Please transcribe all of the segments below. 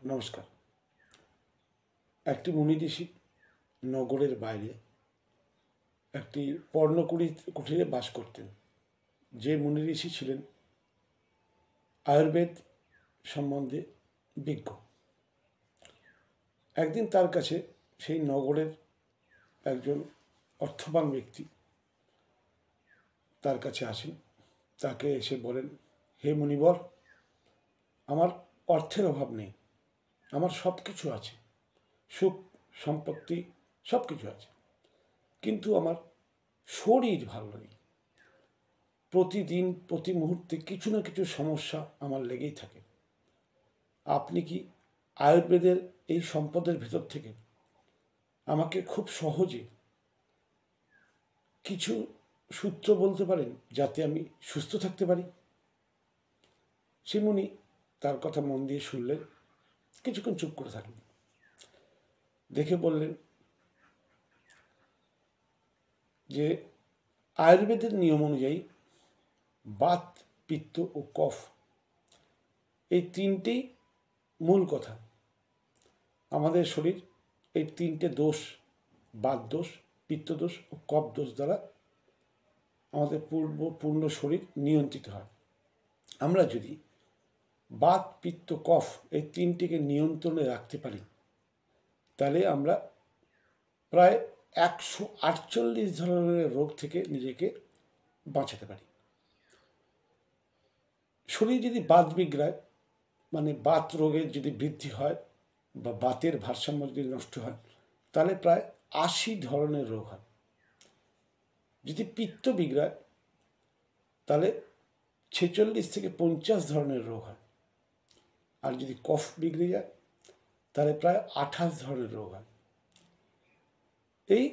নমস্কার। একটি মুনি ঋষি নগরের বাইরে একটি কুঠিরে বাস করতেন। যে মুনি ঋষি ছিলেন আয়ুর্বেদ সম্বন্ধে বিজ্ঞ। একদিন তার কাছে সেই নগরের একজন অর্থবান ব্যক্তি তার কাছে আসেন। তাকে এসে বলেন, হে মুনিবর, আমার অর্থের অভাব নেই, আমার সব কিছু আছে, সুখ সম্পত্তি সব কিছু আছে, কিন্তু আমার শরীর ভালো নেই। প্রতিদিন প্রতি মুহূর্তে কিছু না কিছু সমস্যা আমার লেগেই থাকে। আপনি কি আয়ুর্বেদের এই সম্পদের ভেতর থেকে আমাকে খুব সহজে কিছু সূত্র বলতে পারেন যাতে আমি সুস্থ থাকতে পারি? সে মুনি তার কথা মন দিয়ে শুনলেন, কিছুক্ষণ চুপ করে থাকলেন, দেখে বললেন যে আয়ুর্বেদের নিয়ম অনুযায়ী বাত, পিত্ত ও কফ এই তিনটেই মূল কথা। আমাদের শরীর এই তিনটে দোষ, বাত দোষ, পিত্ত দোষ ও কফ দোষ দ্বারা আমাদের পূর্ণ শরীর নিয়ন্ত্রিত হয়। আমরা যদি বাত, পিত্ত, কফ এই তিনটিকে নিয়ন্ত্রণে রাখতে পারি, তাহলে আমরা প্রায় 148 ধরনের রোগ থেকে নিজেকে বাঁচাতে পারি। শরীর যদি বাত বিগড়ায়, মানে বাত রোগের যদি বৃদ্ধি হয় বা বাতের ভারসাম্য যদি নষ্ট হয়, তাহলে প্রায় 80 ধরনের রোগ হয়। যদি পিত্ত বিগড়ায়, তাহলে 46 থেকে 50 ধরনের রোগ হয়। আর যদি কফ বিগড়ে যায়, তাহলে প্রায় 28 ধরনের রোগ হয়। এই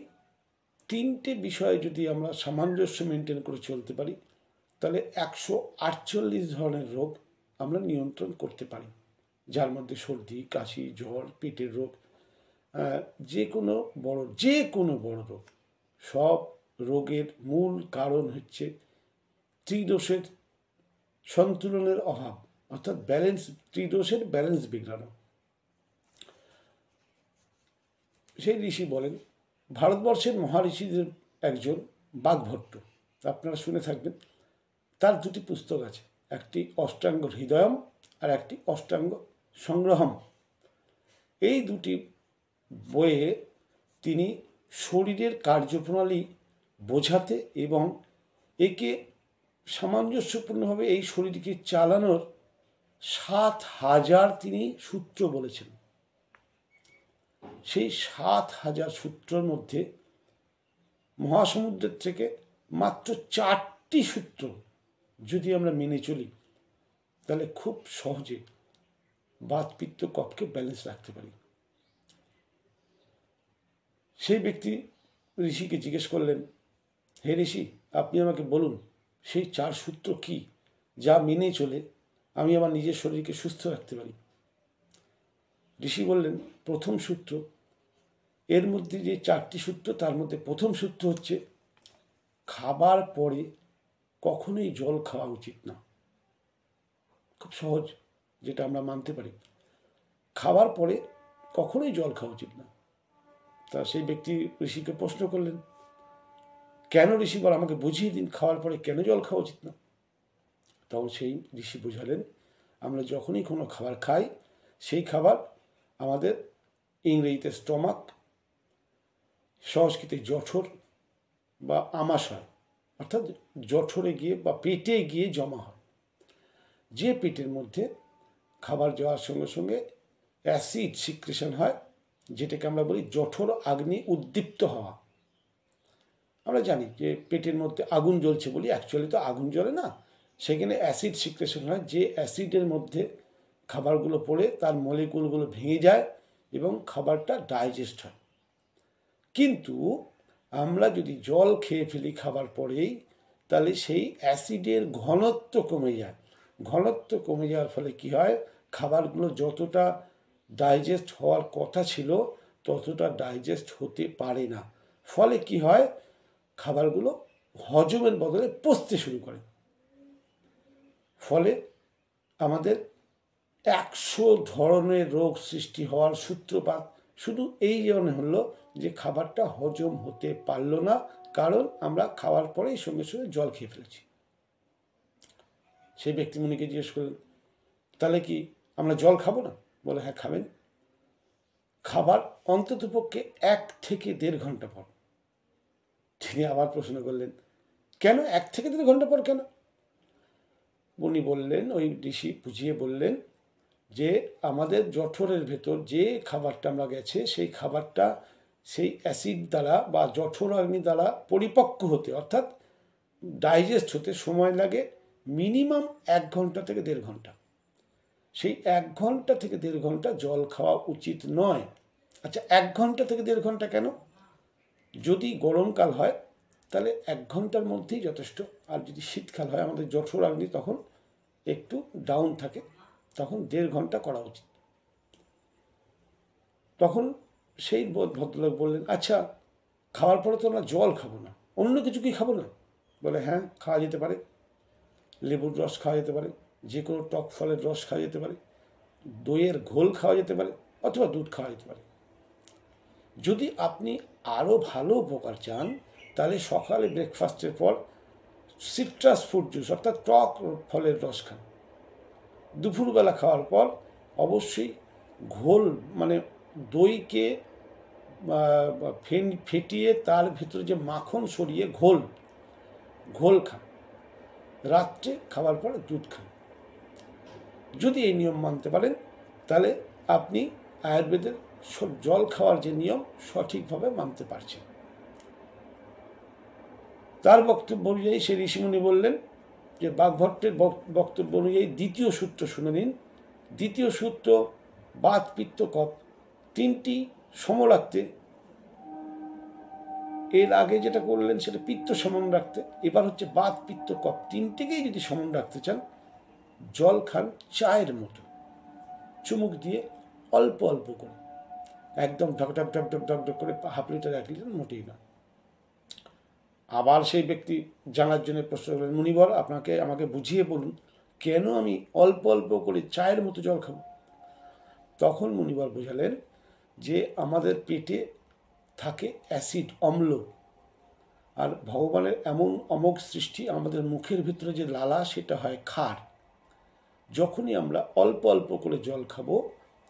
তিনটে বিষয়ে যদি আমরা সামঞ্জস্য মেনটেন করে চলতে পারি, তাহলে 148 ধরনের রোগ আমরা নিয়ন্ত্রণ করতে পারি, যার মধ্যে সর্দি, কাশি, জ্বর, পেটের রোগ, যে কোনো বড় রোগ। সব রোগের মূল কারণ হচ্ছে ত্রিদোষের সন্তুলনের অভাব, অর্থাৎ ত্রিদোষের ব্যালেন্স বিগড়ানো। সেই ঋষি বলেন, ভারতবর্ষের মহাঋষিদের একজন বাগভট্ট, আপনারা শুনে থাকবেন। তার দুটি পুস্তক আছে, একটি অষ্টাঙ্গ হৃদয়ম আর একটি অষ্টাঙ্গ সংগ্রহম। এই দুটি বইয়ে তিনি শরীরের কার্যপ্রণালী বোঝাতে এবং একে সামঞ্জস্যপূর্ণভাবে এই শরীরকে চালানোর 7000 তিনি সূত্র বলেছেন। সেই 7000 সূত্রের মধ্যে মহাসমুদ্রের থেকে মাত্র 4টি সূত্র যদি আমরা মেনে চলি, তাহলে খুব সহজে বাত, পিত্ত, কফকে ব্যালেন্স রাখতে পারি। সেই ব্যক্তি ঋষিকে জিজ্ঞেস করলেন, হে ঋষি, আপনি আমাকে বলুন সেই 4 সূত্র কি, যা মেনে চলে আমি আমার নিজের শরীরকে সুস্থ রাখতে পারি। ঋষি বললেন, প্রথম সূত্র, এর মধ্যে যে 4টি সূত্র, তার মধ্যে প্রথম সূত্র হচ্ছে খাবার পরে কখনোই জল খাওয়া উচিত না। খুব সহজ, যেটা আমরা মানতে পারি। খাবার পরে কখনোই জল খাওয়া উচিত না। তা সেই ব্যক্তি ঋষিকে প্রশ্ন করলেন, কেন ঋষি, বল আমাকে বুঝিয়ে দিন, খাওয়ার পরে কেন জল খাওয়া উচিত না? তখন সেই ঋষি বোঝালেন, আমরা যখনই কোনো খাবার খাই, সেই খাবার আমাদের ইংরেজিতে স্টমাক, সংস্কৃতে জঠর বা আমাশয়, অর্থাৎ জঠরে গিয়ে বা পেটে গিয়ে জমা হয়। যে পেটের মধ্যে খাবার যাওয়ার সঙ্গে সঙ্গে অ্যাসিড সিক্রেশন হয়, যেটাকে আমরা বলি জঠর অগ্নি উদ্দীপ্ত হওয়া। আমরা জানি যে পেটের মধ্যে আগুন জ্বলছে বলি, অ্যাকচুয়ালি তো আগুন জ্বলে না, সেখানে অ্যাসিড সিক্রেশন হয়। যে অ্যাসিডের মধ্যে খাবারগুলো পড়ে তার মলিকুলগুলো ভেঙে যায় এবং খাবারটা ডাইজেস্ট হয়। কিন্তু আমরা যদি জল খেয়ে ফেলি খাবার পরেই, তাহলে সেই অ্যাসিডের ঘনত্ব কমে যায়। ঘনত্ব কমে যাওয়ার ফলে কি হয়, খাবারগুলো যতটা ডাইজেস্ট হওয়ার কথা ছিল ততটা ডাইজেস্ট হতে পারে না। ফলে কি হয়, খাবারগুলো হজমের বদলে পচতে শুরু করে। ফলে আমাদের 100 ধরনের রোগ সৃষ্টি হওয়ার সূত্রপাত শুধু এই জন্য হলো যে খাবারটা হজম হতে পারলো না, কারণ আমরা খাওয়ার পরেই সঙ্গে সঙ্গে জল খেয়ে ফেলেছি। সেই ব্যক্তি মুনিকে জিজ্ঞেস করলেন, তাহলে কি আমরা জল খাবো না? বলে, হ্যাঁ খাবেন, খাবার অন্ততপক্ষে 1 থেকে 1.5 ঘন্টা পর। তিনি আবার প্রশ্ন করলেন, কেন 1 থেকে 1.5 ঘন্টা পর কেন? উনি বললেন, ওই ঋষি বুঝিয়ে বললেন যে আমাদের জঠরের ভেতর যে খাবারটা আমরা গেছে, সেই খাবারটা সেই অ্যাসিড দ্বারা বা জঠরাগ্নি দ্বারা পরিপক্ক হতে, অর্থাৎ ডাইজেস্ট হতে সময় লাগে মিনিমাম 1 ঘন্টা থেকে 1.5 ঘন্টা। সেই 1 ঘন্টা থেকে 1.5 ঘন্টা জল খাওয়া উচিত নয়। আচ্ছা, 1 ঘন্টা থেকে 1.5 ঘন্টা কেন? যদি গরমকাল হয় তাহলে 1 ঘন্টার মধ্যেই যথেষ্ট, আর যদি শীতকাল হয় আমাদের জঠরাগ্নি তখন একটু ডাউন থাকে, তখন 1.5 ঘন্টা করা উচিত। তখন সেই ভদ্রলোক বললেন, আচ্ছা খাওয়ার পরে তো আমরা জল খাবো না, অন্য কিছু কি খাবো না? বলে, হ্যাঁ খাওয়া যেতে পারে, লেবুর রস খাওয়া যেতে পারে, যে কোনো টক ফলের রস খাওয়া যেতে পারে, দইয়ের ঘোল খাওয়া যেতে পারে, অথবা দুধ খাওয়া যেতে পারে। যদি আপনি আরও ভালো উপকার চান তাহলে সকালে ব্রেকফাস্টের পর সিট্রাস ফ্রুট জুস অর্থাৎ টক ফলের রস খান। দুপুরবেলা খাওয়ার পর অবশ্যই ঘোল মানে দইকে ফেটিয়ে তার ভিতরে যে মাখন সরিয়ে ঘোল খান। রাত্রে খাওয়ার পর দুধ খান। যদি এই নিয়ম মানতে পারেন তাহলে আপনি আয়ুর্বেদের জল খাওয়ার যে নিয়ম সঠিকভাবে মানতে পারছেন। তার বক্তব্য অনুযায়ী সেই ঋষিমুনি বললেন যে বাগভট্টের বক্তব্য অনুযায়ী দ্বিতীয় সূত্র শুনে নিন। দ্বিতীয় সূত্র বাত পিত্ত কফ তিনটি সম রাখতে, এর আগে যেটা করলেন সেটা পিত্ত সমান রাখতে, এবার হচ্ছে বাত পিত্ত কফ তিনটিকেই যদি সমান রাখতে চান, জল খান চায়ের মতো, চুমুক দিয়ে অল্প অল্প করে, একদম ঢক ঢক ঢক ঢক ঢক ঢক করে 1/2 লিটার 1 লিটার মোটেই না। আবার সেই ব্যক্তি জানার জন্য প্রশ্ন করলেন, মুনিবর আমাকে বুঝিয়ে বলুন কেন আমি অল্প অল্প করে চায়ের মতো জল খাবো? তখন মুনিবর বোঝালেন যে আমাদের পেটে থাকে অ্যাসিড, অম্ল, আর ভগবানের এমন অমোঘ সৃষ্টি, আমাদের মুখের ভিতরে যে লালা সেটা হয় ক্ষার। যখনই আমরা অল্প অল্প করে জল খাবো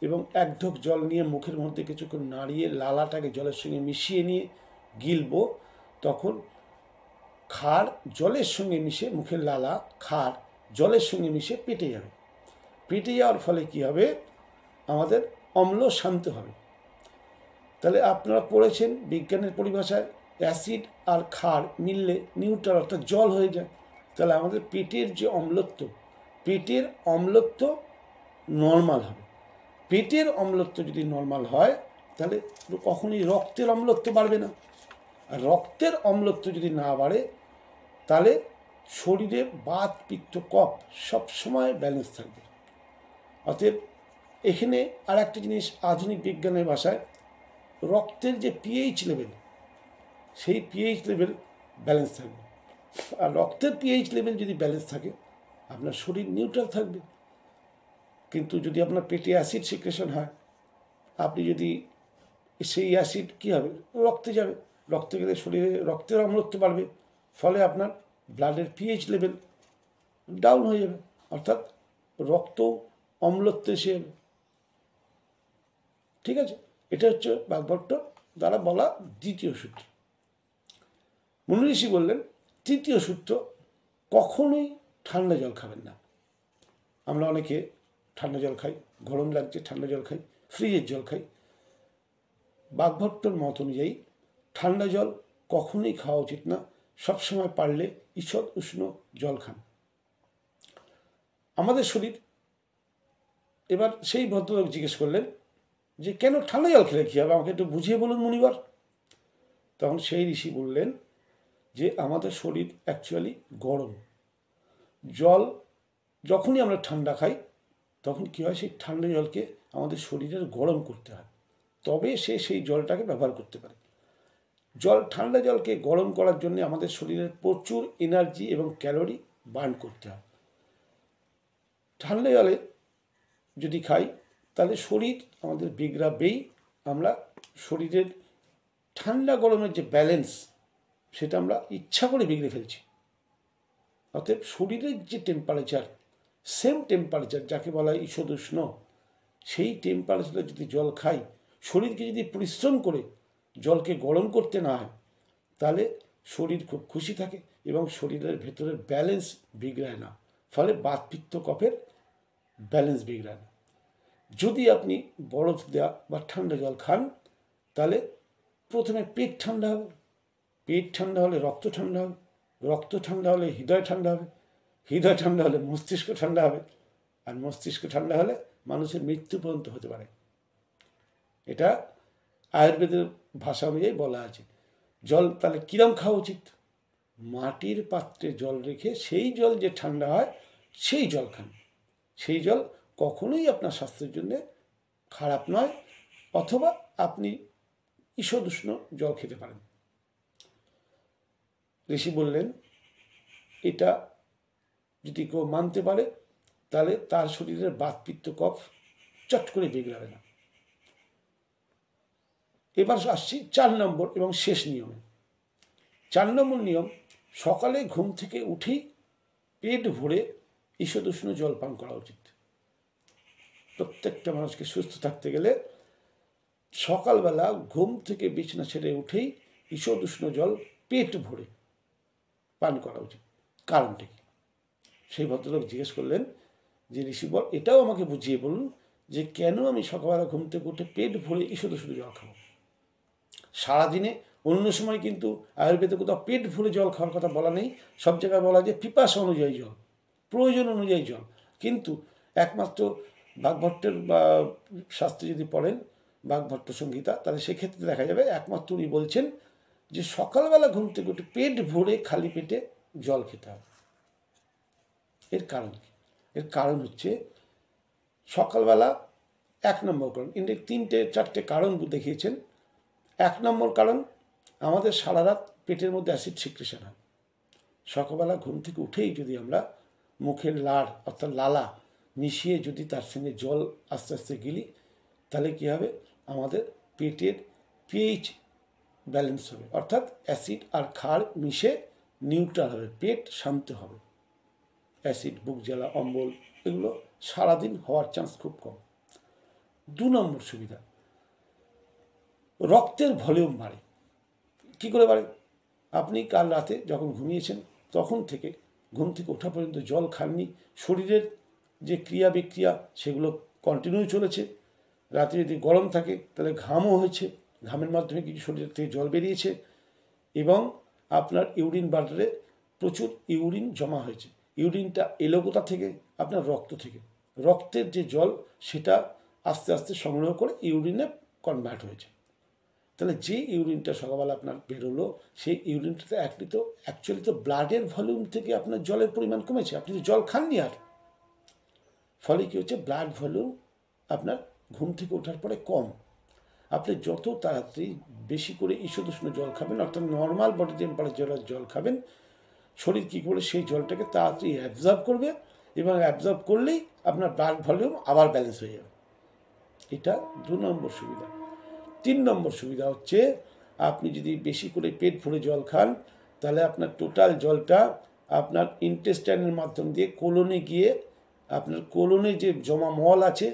এবং 1 ঢোক জল নিয়ে মুখের মধ্যে কিছুক্ষণ নাড়িয়ে লালাটাকে জলের সঙ্গে মিশিয়ে নিয়ে গিলবো, তখন ক্ষার জলের সঙ্গে মিশে, মুখের লালা ক্ষার জলের সঙ্গে মিশে পেটে যাবে। পেটে যাওয়ার ফলে কি হবে? আমাদের অম্ল শান্ত হবে। তাহলে আপনারা পড়েছেন বিজ্ঞানের পরিভাষায় অ্যাসিড আর ক্ষার মিললে নিউট্রাল অর্থাৎ জল হয়ে যায়। তাহলে আমাদের পেটের যে অম্লত্ব, পেটের অম্লত্ব নর্মাল হবে। পেটের অম্লত্ব যদি নর্মাল হয় তাহলে কখনোই রক্তের অম্লত্ব বাড়বে না। আর রক্তের অম্লত্ব যদি না বাড়ে তাহলে শরীরে বাত পিত্ত কফ সবসময় ব্যালেন্স থাকবে। অতএব এখানে আর একটা জিনিস আধুনিক বিজ্ঞানের ভাষায়, রক্তের যে পিএইচ লেভেল, সেই পিএইচ লেভেল ব্যালেন্স থাকবে। আর রক্তের পিএইচ লেভেল যদি ব্যালেন্স থাকে আপনার শরীর নিউট্রাল থাকবে। কিন্তু যদি আপনার পেটে অ্যাসিড সিক্রেশন হয়, আপনি যদি সেই অ্যাসিড কী হবে? রক্তে যাবে, রক্তে গেলে শরীরে রক্তের অম্লত্ব বাড়বে, ফলে আপনার ব্লাডের পিএইচ লেভেল ডাউন হয়ে যাবে, অর্থাৎ রক্ত অম্লত্ব এসে যাবে। ঠিক আছে, এটা হচ্ছে বাগভট্ট দ্বারা বলা দ্বিতীয় সূত্র। মুনি ঋষি বললেন তৃতীয় সূত্র, কখনোই ঠান্ডা জল খাবেন না। আমরা অনেকে ঠান্ডা জল খাই, গরম লাগছে ঠান্ডা জল খাই, ফ্রিজের জল খাই। বাগভট্টর মত অনুযায়ী ঠান্ডা জল কখনোই খাওয়া উচিত না। সবসময় পারলে ঈষৎ উষ্ণ জল খান। আমাদের শরীর, এবার সেই ভদ্রলোক জিজ্ঞেস করলেন যে কেন ঠান্ডা জল খেলে কী হবে, আমাকে একটু বুঝিয়ে বলুন মুনিবর। তখন সেই ঋষি বললেন যে আমাদের শরীর অ্যাকচুয়ালি গরম। জল যখনই আমরা ঠান্ডা খাই তখন কী হয়, সেই ঠান্ডা জলকে আমাদের শরীরের গরম করতে হয়, তবে সেই জলটাকে ব্যবহার করতে পারে। ঠান্ডা জলকে গরম করার জন্য আমাদের শরীরের প্রচুর এনার্জি এবং ক্যালোরি বার্ন করতে হয়। ঠান্ডা জলে যদি খাই তাহলে শরীর আমাদের বিগড়াবেই। আমরা শরীরের ঠান্ডা গরমের যে ব্যালেন্স সেটা আমরা ইচ্ছা করে বিগড়ে ফেলছি। অতএব শরীরের যে টেম্পারেচার, সেম টেম্পারেচার যাকে বলা হয় ঈশদুষ্ণ, সেই টেম্পারেচারে যদি জল খাই, শরীরকে যদি পরিশ্রম করে জলকে গরম করতে না হয়, তাহলে শরীর খুব খুশি থাকে এবং শরীরের ভেতরের ব্যালেন্স বিগড়ায় না, ফলে বাত পিত্ত কফের ব্যালেন্স বিগড়ায় না। যদি আপনি বরফ দেওয়া বা ঠান্ডা জল খান, তাহলে প্রথমে পেট ঠান্ডা হবে, পেট ঠান্ডা হলে রক্ত ঠান্ডা হবে, রক্ত ঠান্ডা হলে হৃদয় ঠান্ডা হবে, হৃদয় ঠান্ডা হলে মস্তিষ্ক ঠান্ডা হবে, আর মস্তিষ্ক ঠান্ডা হলে মানুষের মৃত্যু পর্যন্ত হতে পারে। এটা আয়ুর্বেদের ভাষা অনুযায়ী বলা আছে। জল তাহলে কিরম খাওয়া উচিত? মাটির পাত্রে জল রেখে সেই জল যে ঠান্ডা হয় সেই জল খান। সেই জল কখনোই আপনার স্বাস্থ্যের জন্য খারাপ নয়, অথবা আপনি ঈশদুষ্ণ জল খেতে পারেন। ঋষি বললেন এটা যদি কেউ মানতে পারে তাহলে তার শরীরের বাত পিত্ত কফ চট করে বিগড়াবে না। এবার আসছি 4 নম্বর এবং শেষ নিয়মে। 4 নম্বর নিয়ম, সকালে ঘুম থেকে উঠেই পেট ভরে ঈশদুষ্ণ জল পান করা উচিত। প্রত্যেকটা মানুষকে সুস্থ থাকতে গেলে সকালবেলা ঘুম থেকে বিছানা ছেড়ে উঠেই ঈশদুষ্ণ জল পেট ভরে পান করা উচিত। কারণটা কি? সেই ভদ্রলোক জিজ্ঞেস করলেন যে ঋষি বল, এটাও আমাকে বুঝিয়ে বলুন যে কেন আমি সকালবেলা ঘুম থেকে উঠে পেট ভরে ঈশদুষ্ণ জল খাবো। সারাদিনে অন্য সময় কিন্তু আয়ুর্বেদে কোথাও পেট ভরে জল খাওয়ার কথা বলা নেই। সব জায়গায় বলা যায় পিপাসা অনুযায়ী জল, প্রয়োজন অনুযায়ী জল। কিন্তু একমাত্র বাগভট্টের বা শাস্ত্রে যদি পড়েন বাগভট্ট সংহিতা, তাহলে সেক্ষেত্রে দেখা যাবে একমাত্র উনি বলছেন যে সকালবেলা ঘুম থেকে উঠে পেট ভরে খালি পেটে জল খেতে হবে। এর কারণ কি? এর কারণ হচ্ছে সকালবেলা 1 নম্বর কারণ, ইনি 3-4টে কারণ দেখিয়েছেন। 1 নম্বর কারণ, আমাদের সারা রাত পেটের মধ্যে অ্যাসিড সিক্রেশন হয়। সকালবেলা ঘুম থেকে উঠেই যদি আমরা মুখের লাড় অর্থাৎ লালা মিশিয়ে যদি তার সঙ্গে জল আস্তে আস্তে গিলি, তাহলে কী হবে? আমাদের পেটের পিএইচ ব্যালেন্স হবে, অর্থাৎ অ্যাসিড আর ক্ষার মিশে নিউট্রাল হবে, পেট শান্ত হবে। অ্যাসিড, বুক জ্বালা, অম্বল এগুলো সারাদিন হওয়ার চান্স খুব কম। 2 নম্বর সুবিধা, রক্তের ভলিউম বাড়ে। কী করে বাড়ে? আপনি কাল রাতে যখন ঘুমিয়েছেন তখন থেকে ঘুম থেকে ওঠা পর্যন্ত জল খাননি, শরীরের যে ক্রিয়া বিক্রিয়া সেগুলো কন্টিনিউ চলেছে। রাতে যদি গরম থাকে তাহলে ঘামও হয়েছে, ঘামের মাধ্যমে কিছু শরীরের থেকে জল বেরিয়েছে, এবং আপনার ইউরিন ব্লাডারে প্রচুর ইউরিন জমা হয়েছে। ইউরিনটা এলো কোথা থেকে? আপনার রক্ত থেকে। রক্তের যে জল সেটা আস্তে আস্তে সংগ্রহ করে ইউরিনে কনভার্ট হয়েছে। তাহলে যে ইউরিনটা সকালবেলা আপনার বেরোলো, সেই ইউরিনটাতে অ্যাকচুয়ালি তো ব্লাডের ভলিউম থেকে আপনার জলের পরিমাণ কমেছে, আপনি তো জল খাননি আর। ফলে কী হচ্ছে? ব্লাড ভলিউম আপনার ঘুম থেকে ওঠার পরে কম। আপনি যত তাড়াতাড়ি বেশি করে ঈশদুষ্ণ জল খাবেন, অর্থাৎ নর্মাল বডি টেম্পারেচারের জল খাবেন, শরীর কী করে সেই জলটাকে তাড়াতাড়ি অ্যাবজর্ব করবে, এবং অ্যাবজর্ব করলেই আপনার ব্লাড ভলিউম আবার ব্যালেন্স হয়ে যাবে। এটা 2 নম্বর সুবিধা। 3 নম্বর সুবিধা হচ্ছে, আপনি যদি বেশি করে পেট ভরে জল খান, তাহলে আপনার টোটাল জলটা আপনার ইন্টেস্টাইনের মাধ্যম দিয়ে কোলনে গিয়ে আপনার কোলনে যে জমা মল আছে,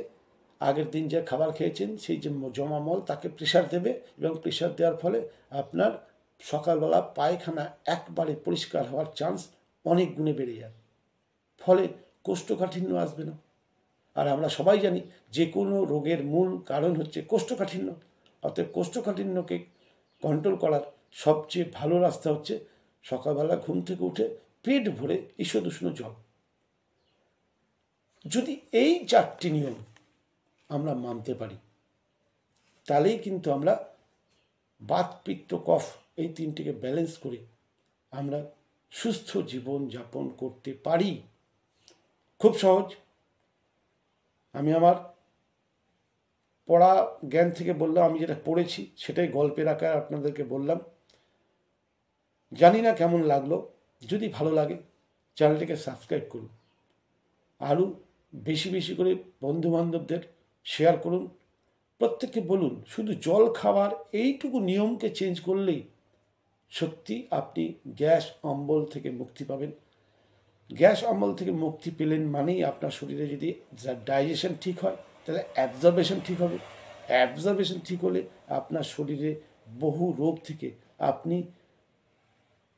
আগের দিন যে খাবার খেয়েছেন সেই যে জমা মল, তাকে প্রেশার দেবে, এবং প্রেশার দেওয়ার ফলে আপনার সকালবেলা পায়খানা একবারে পরিষ্কার হওয়ার চান্স অনেক গুণে বেড়ে যাবে। ফলে কোষ্ঠকাঠিন্য আসবে না। আর আমরা সবাই জানি যে কোনো রোগের মূল কারণ হচ্ছে কোষ্ঠকাঠিন্য। অর্থাৎ কোষ্ঠকাঠিন্যকে কন্ট্রোল করার সবচেয়ে ভালো রাস্তা হচ্ছে সকালবেলা ঘুম থেকে উঠে পেট ভরে ঈশদুষ্ণ জল। যদি এই 4টি নিয়ম আমরা মানতে পারি, তাহলেই কিন্তু আমরা বাত পিত্ত কফ এই 3টিকে ব্যালেন্স করে আমরা সুস্থ জীবন যাপন করতে পারি। খুব সহজ। আমি আমার পড়া জ্ঞান থেকে বললাম, আমি যেটা পড়েছি সেটাই গল্পের আকারে আপনাদেরকে বললাম। জানি না কেমন লাগলো। যদি ভালো লাগে চ্যানেলটিকে সাবস্ক্রাইব করুন। আরও বেশি বেশি করে বন্ধুবান্ধবদের শেয়ার করুন, প্রত্যেককে বলুন শুধু জল খাওয়ার এইটুকু নিয়মকে চেঞ্জ করলেই সত্যি আপনি গ্যাস অম্বল থেকে মুক্তি পাবেন। গ্যাস অম্বল থেকে মুক্তি পেলেন মানেই আপনার শরীরে যদি ডাইজেশন ঠিক হয় তাহলে অ্যাবজর্বেশন ঠিক হবে, অ্যাবজর্বেশন ঠিক হলে আপনার শরীরে বহু রোগ থেকে আপনি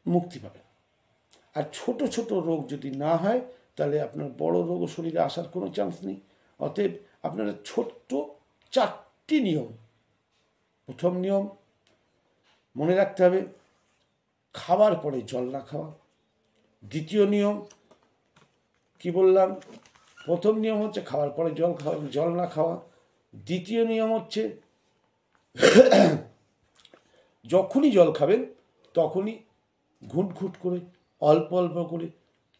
মুক্তি পাবেন। আর ছোট ছোট রোগ যদি না হয় তাহলে আপনার বড় রোগও শরীরে আসার কোনো চান্স নেই। অতএব আপনারা ছোট্ট 4টি নিয়ম, প্রথম নিয়ম মনে রাখতে হবে, খাওয়ার পরে জল না খাওয়া। দ্বিতীয় নিয়ম কি বললাম, প্রথম নিয়ম হচ্ছে খাওয়ার পরে জল না খাওয়া। দ্বিতীয় নিয়ম হচ্ছে যখনই জল খাবেন তখনই ঘুট ঘুট করে অল্প অল্প করে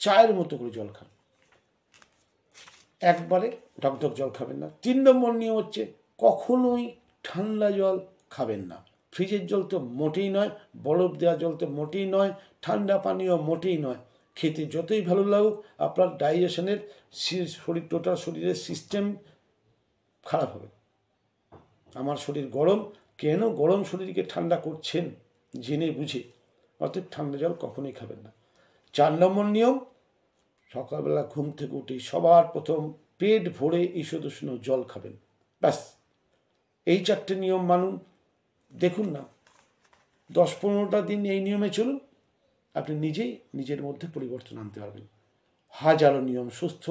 চায়ের মতো করে জল খান, একবারে ঢকঢক জল খাবেন না। 3 নম্বর নিয়ম হচ্ছে কখনোই ঠান্ডা জল খাবেন না। ফ্রিজের জল তো মোটেই নয়, বরফ দেওয়া জল তো মোটেই নয়, ঠান্ডা পানীয় মোটেই নয়। খেতে যতই ভালো লাগুক আপনার ডাইজেশনের টোটাল শরীরের সিস্টেম খারাপ হবে। আমার শরীর গরম, কেন গরম শরীরকে ঠান্ডা করছেন জেনে বুঝে, অতএব ঠান্ডা জল কখনোই খাবেন না। 4 নম্বর নিয়ম, সকালবেলা ঘুম থেকে উঠে সবার প্রথম পেট ভরে ঈষদুষ্ণ জল খাবেন। ব্যাস, এই 4টে নিয়ম মানুন। দেখুন না, 10-15টা দিন এই নিয়মে চলুন, আপনি নিজেই নিজের মধ্যে পরিবর্তন আনতে পারবেন। হাজারো নিয়ম, সুস্থ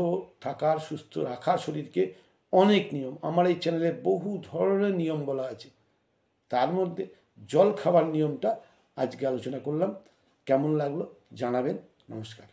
থাকার, সুস্থ রাখার শরীরকে অনেক নিয়ম, আমার এই চ্যানেলে বহু ধরনের নিয়ম বলা আছে। তার মধ্যে জল খাবার নিয়মটা আজকে আলোচনা করলাম। কেমন লাগলো জানাবেন। নমস্কার।